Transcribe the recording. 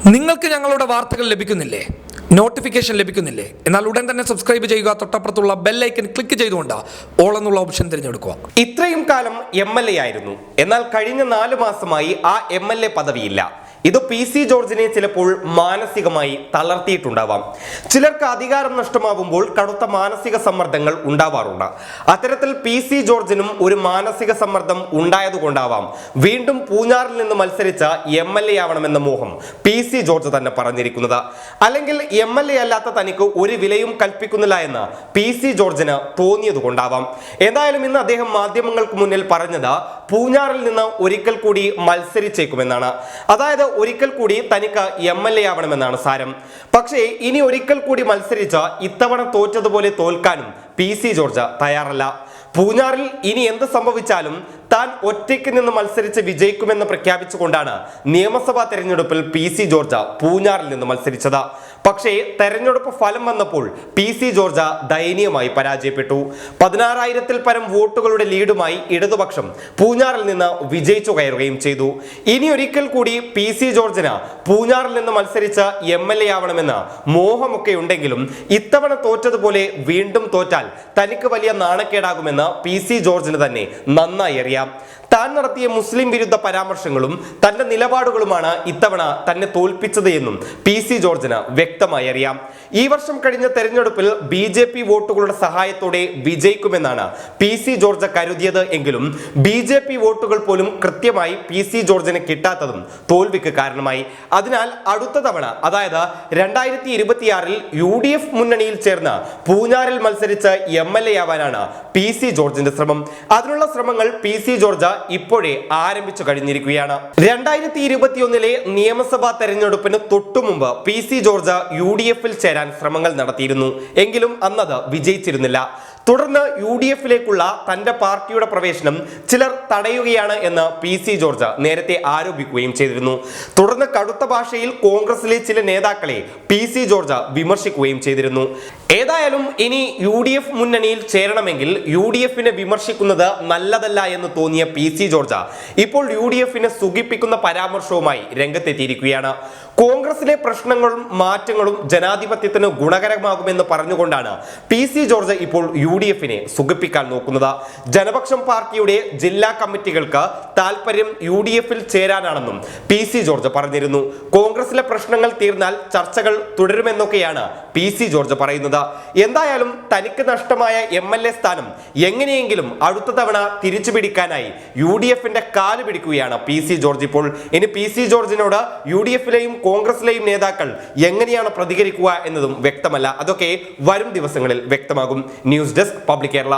നിങ്ങൾക്ക് ഞങ്ങളുടെ വാർത്തകൾ ലഭിക്കുന്നില്ലേ? നോട്ടിഫിക്കേഷൻ ലഭിക്കുന്നില്ലേ? എന്നാൽ ഉടൻ തന്നെ സബ്സ്ക്രൈബ് ചെയ്യുക. തൊട്ടപ്പുറത്തുള്ള ബെൽ ഐക്കൺ ക്ലിക്ക് ചെയ്തുകൊണ്ട് ഓൾ എന്നുള്ള ഓപ്ഷൻ തിരഞ്ഞെടുക്കുക. ഇത്രയും കാലം MLA ആയിരുന്നു. എന്നാൽ കഴിഞ്ഞ 4 മാസമായി ആ MLA പദവിയില്ല. ഇത് PC ജോർജിനെ ചിലപ്പോൾ മാനസികമായി തളർത്തിയിട്ടുണ്ടാവാം. ചിലർക്ക് അധികാരം നഷ്ടമാവുമ്പോൾ കടുത്ത മാനസിക സമ്മർദ്ദങ്ങൾ ഉണ്ടാവാറുണ്ട്. അത്തരത്തിൽ PC ജോർജിനും ഒരു മാനസിക സമ്മർദ്ദം ഉണ്ടായതുകൊണ്ടാവാം വീണ്ടും പൂഞ്ഞാറിൽ നിന്ന് മത്സരിച്ച MLA ആവണമെന്ന മോഹം PC ജോർജ് തന്നെ പറഞ്ഞിരിക്കുന്നത്. അല്ലെങ്കിൽ MLA അല്ലാത്ത തനിക്ക് ഒരു വിലയും കൽപ്പിക്കുന്നില്ല എന്ന് PC ജോർജിന് തോന്നിയതുകൊണ്ടാവാം. എന്തായാലും ഇന്ന് അദ്ദേഹം മാധ്യമങ്ങൾക്ക് മുന്നിൽ പറഞ്ഞത് പൂഞ്ഞാറിൽ നിന്ന് ഒരിക്കൽ കൂടി മത്സരിച്ചേക്കുമെന്നാണ്. അതായത് ഒരിക്കൽ കൂടി തനിക്ക് MLA ആവണമെന്നാണ് സാരം. പക്ഷേ ഇനി ഒരിക്കൽ കൂടി മത്സരിച്ച ഇത്തവണ തോറ്റതുപോലെ തോൽക്കാനും PC ജോർജ് തയ്യാറല്ല. പൂഞ്ഞാറിൽ ഇനി എന്ത് സംഭവിച്ചാലും താൻ ഒറ്റയ്ക്ക് നിന്ന് മത്സരിച്ച് വിജയിക്കുമെന്ന് പ്രഖ്യാപിച്ചുകൊണ്ടാണ് നിയമസഭാ തെരഞ്ഞെടുപ്പിൽ PC ജോർജ് പൂഞ്ഞാറിൽ നിന്ന് മത്സരിച്ചത്. പക്ഷേ തെരഞ്ഞെടുപ്പ് ഫലം വന്നപ്പോൾ PC ജോർജ് ദയനീയമായി പരാജയപ്പെട്ടു. 16,000-ൽ പരം വോട്ടുകളുടെ ലീഡുമായി ഇടതുപക്ഷം പൂഞ്ഞാറിൽ നിന്ന് വിജയിച്ചു കയറുകയും ചെയ്തു. ഇനി ഒരിക്കൽ കൂടി PC ജോർജിന് പൂഞ്ഞാറിൽ നിന്ന് മത്സരിച്ച് MLA ആവണമെന്ന് മോഹമൊക്കെ ഉണ്ടെങ്കിലും ഇത്തവണ തോറ്റതുപോലെ വീണ്ടും തോറ്റാൽ തനിക്ക് വലിയ നാണക്കേടാകുമെന്ന് PC ജോർജിന് തന്നെ നന്നായി അറിയാം. താൻ നടത്തിയ മുസ്ലിം വിരുദ്ധ പരാമർശങ്ങളും തന്റെ നിലപാടുകളുമാണ് ഇത്തവണ തന്നെ തോൽപ്പിച്ചത് എന്നും PC ജോർജിന് വ്യക്തമായി അറിയാം. ഈ വർഷം കഴിഞ്ഞ തെരഞ്ഞെടുപ്പിൽ BJP വോട്ടുകളുടെ സഹായത്തോടെ വിജയിക്കുമെന്നാണ് PC ജോർജ് കരുതിയത് എങ്കിലും BJP വോട്ടുകൾ പോലും കൃത്യമായി PC ജോർജിന് കിട്ടാത്തതും തോൽവിക്ക് കാരണമായി. അതിനാൽ അടുത്ത തവണ, അതായത് 2026-ൽ UDF മുന്നണിയിൽ ചേർന്ന് പൂഞ്ഞാറിൽ മത്സരിച്ച് MLA ആവാനാണ് PC ജോർജിന്റെ ശ്രമം. അതിനുള്ള ശ്രമങ്ങൾ PC ജോർജ് ഇപ്പോഴേ ആരംഭിച്ചു കഴിഞ്ഞിരിക്കുകയാണ്. 2021-ലെ നിയമസഭാ തെരഞ്ഞെടുപ്പിന് തൊട്ടുമുമ്പ് PC ജോർജ് UDF-ൽ ചേരാൻ ശ്രമങ്ങൾ നടത്തിയിരുന്നു. എങ്കിലും അന്നത് വിജയിച്ചിരുന്നില്ല. തുടർന്ന് UDF-ലേക്കുള്ള തന്റെ പാർട്ടിയുടെ പ്രവേശനം ചിലർ തടയുകയാണ് എന്ന് PC ജോർജ് നേരത്തെ ആരോപിക്കുകയും ചെയ്തിരുന്നു. തുടർന്ന് കടുത്ത ഭാഷയിൽ കോൺഗ്രസിലെ ചില നേതാക്കളെ PC ജോർജ് വിമർശിക്കുകയും ചെയ്തിരുന്നു. ഏതായാലും ഇനി UDF മുന്നണിയിൽ ചേരണമെങ്കിൽ UDF-നെ വിമർശിക്കുന്നത് നല്ലതല്ല എന്ന് തോന്നിയ PC ജോർജ് ഇപ്പോൾ UDF-നെ സുഖിപ്പിക്കുന്ന പരാമർശവുമായി രംഗത്തെത്തിയിരിക്കുകയാണ്. കോൺഗ്രസിലെ പ്രശ്നങ്ങളും മാറ്റങ്ങളും ജനാധിപത്യത്തിന് ഗുണകരമാകുമെന്ന് പറഞ്ഞുകൊണ്ടാണ് PC ജോർജ് ഇപ്പോൾ UDF-നെ സുഖിപ്പിക്കാൻ നോക്കുന്നത്. ജനപക്ഷം പാർട്ടിയുടെ ജില്ലാ കമ്മിറ്റികൾക്ക് താല്പര്യം UDF-ൽ ചേരാനാണെന്നും PC ജോർജ് പറഞ്ഞിരുന്നു. കോൺഗ്രസിലെ പ്രശ്നങ്ങൾ തീർന്നാൽ ചർച്ചകൾ തുടരുമെന്നൊക്കെയാണ് PC ജോർജ് പറയുന്നത്. എന്തായാലും തനിക്ക് നഷ്ടമായ MLA സ്ഥാനം എങ്ങനെയെങ്കിലും അടുത്ത തവണ തിരിച്ചു പിടിക്കാനായി UDF-ന്റെ കാല് പിടിക്കുകയാണ് PC ജോർജ് ഇപ്പോൾ. ഇനി PC ജോർജിനോട് UDF-ലെയും കോൺഗ്രസിലെയും നേതാക്കൾ എങ്ങനെയാണ് പ്രതികരിക്കുക എന്നതും വ്യക്തമല്ല. അതൊക്കെ വരും ദിവസങ്ങളിൽ വ്യക്തമാകും. News desk public Kerala.